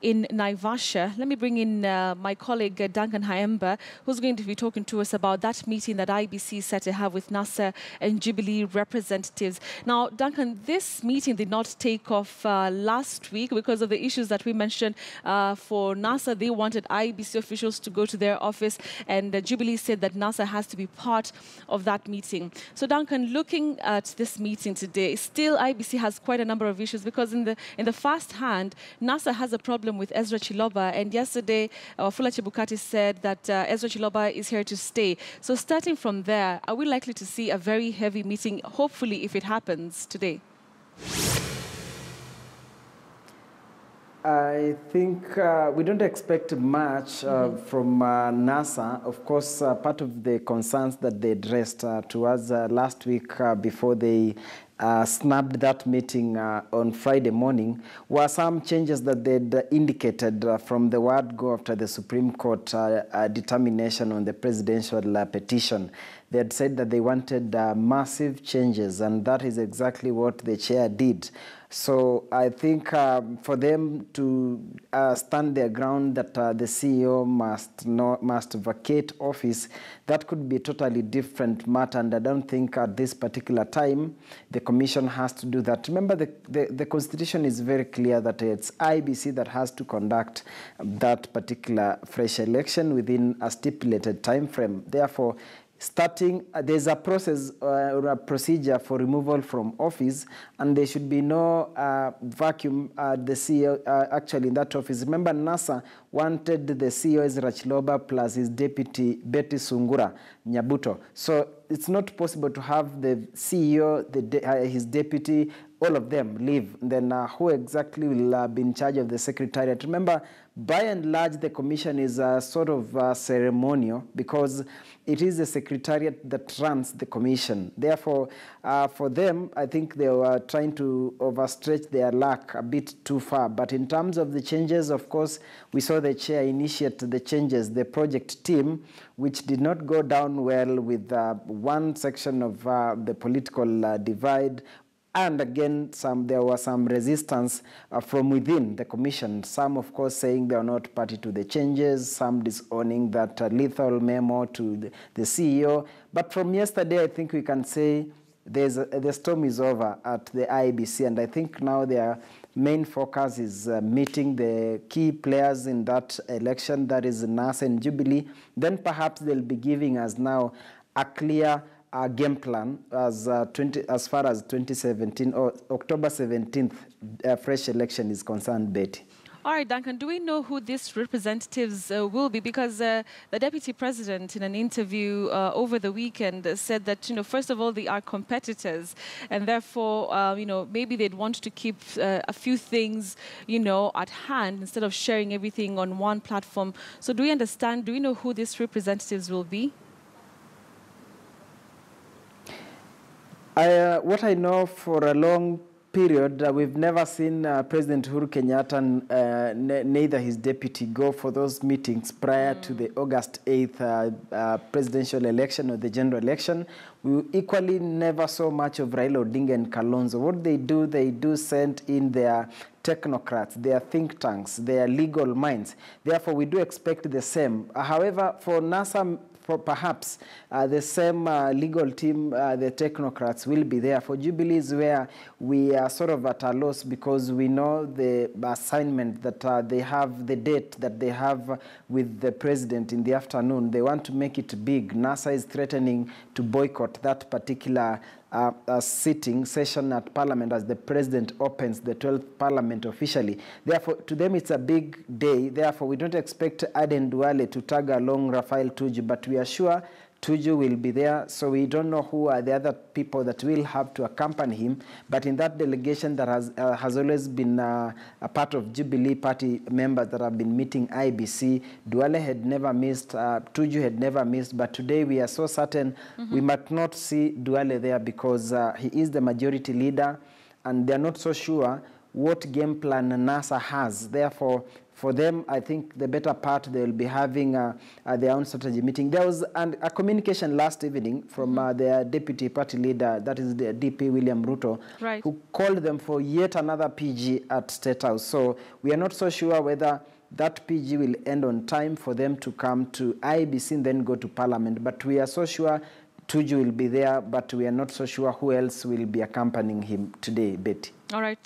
in Naivasha. Let me bring in my colleague Duncan Haemba, who's going to be talking to us about that meeting that IEBC is set to have with NASA and Jubilee representatives. Now, Duncan, this meeting did not take off last week because of the issues that we mentioned. For NASA, they wanted IEBC officials to go to their office, and Jubilee said that NASA has to be part of that meeting. So, Duncan, looking at this meeting today, still IEBC has quite a number of issues because in the first hand, NASA has a problem with Ezra Chiloba, and yesterday, Fula Chebukati said that Ezra Chiloba is here to stay. So starting from there, are we likely to see a very heavy meeting, hopefully, if it happens today? I think we don't expect much from NASA. Of course, part of the concerns that they addressed to us last week before they snapped that meeting on Friday morning were some changes that they'd indicated from the word go after the Supreme Court determination on the presidential petition. They had said that they wanted massive changes, and that is exactly what the chair did. So I think for them to stand their ground that the CEO must vacate office, that could be a totally different matter, and I don't think at this particular time the Commission has to do that. Remember, the Constitution is very clear that it's IEBC that has to conduct that particular fresh election within a stipulated time frame. Therefore, there's a process or a procedure for removal from office, and there should be no vacuum the CEO actually in that office. Remember, NASA wanted the CEO Ezra Chiloba plus his deputy Betty Sungura Nyabuto. So it's not possible to have the CEO, his deputy, all of them leave. Then who exactly will be in charge of the secretariat? Remember, by and large, the commission is sort of ceremonial because it is the secretariat that runs the commission. Therefore, for them, I think they were trying to overstretch their luck a bit too far. But in terms of the changes, of course, we saw the chair initiate the changes, the project team, which did not go down well with one section of the political divide. And again, there was some resistance from within the commission. Some, of course, saying they are not party to the changes, some disowning that lethal memo to the CEO. But from yesterday, I think we can say the storm is over at the IEBC, and I think now their main focus is meeting the key players in that election, that is NASA and Jubilee. Then perhaps they'll be giving us now a clear game plan as far as 2017 or October 17th fresh election is concerned, Betty. All right, Duncan, do we know who these representatives will be? Because the deputy president in an interview over the weekend said that, first of all, they are competitors, and therefore, maybe they'd want to keep a few things, at hand instead of sharing everything on one platform. So do we know who these representatives will be? What I know, for a long period, we've never seen President Uhuru Kenyatta, neither his deputy, go for those meetings prior to the August 8th presidential election or the general election. We equally never saw much of Raila Odinga and Kalonzo. What they do send in their technocrats, their think tanks, their legal minds. Therefore, we do expect the same. However, for NASA, perhaps the same legal team, the technocrats, will be there. For Jubilee is where we are sort of at a loss because we know the assignment that they have, the date that they have with the president in the afternoon. They want to make it big. NASA is threatening to boycott that particular session at Parliament as the President opens the 12th Parliament officially. Therefore, to them it's a big day. Therefore, we don't expect Aden Duale to tag along Rafael Tuju, but we are sure Tuju will be there, so we don't know who are the other people that will have to accompany him. But in that delegation that has always been a part of Jubilee Party members that have been meeting IEBC, Duale had never missed, Tuju had never missed, but today we are so certain we might not see Duale there because he is the majority leader, and they're not so sure what game plan NASA has. Therefore, for them, I think the better part, they will be having their own strategy meeting. There was a communication last evening from their deputy party leader, that is the DP William Ruto, Right. who called them for yet another PG at State House. So we are not so sure whether that PG will end on time for them to come to IEBC and then go to Parliament. But we are so sure Tuju will be there, but we are not so sure who else will be accompanying him today, Betty. All right.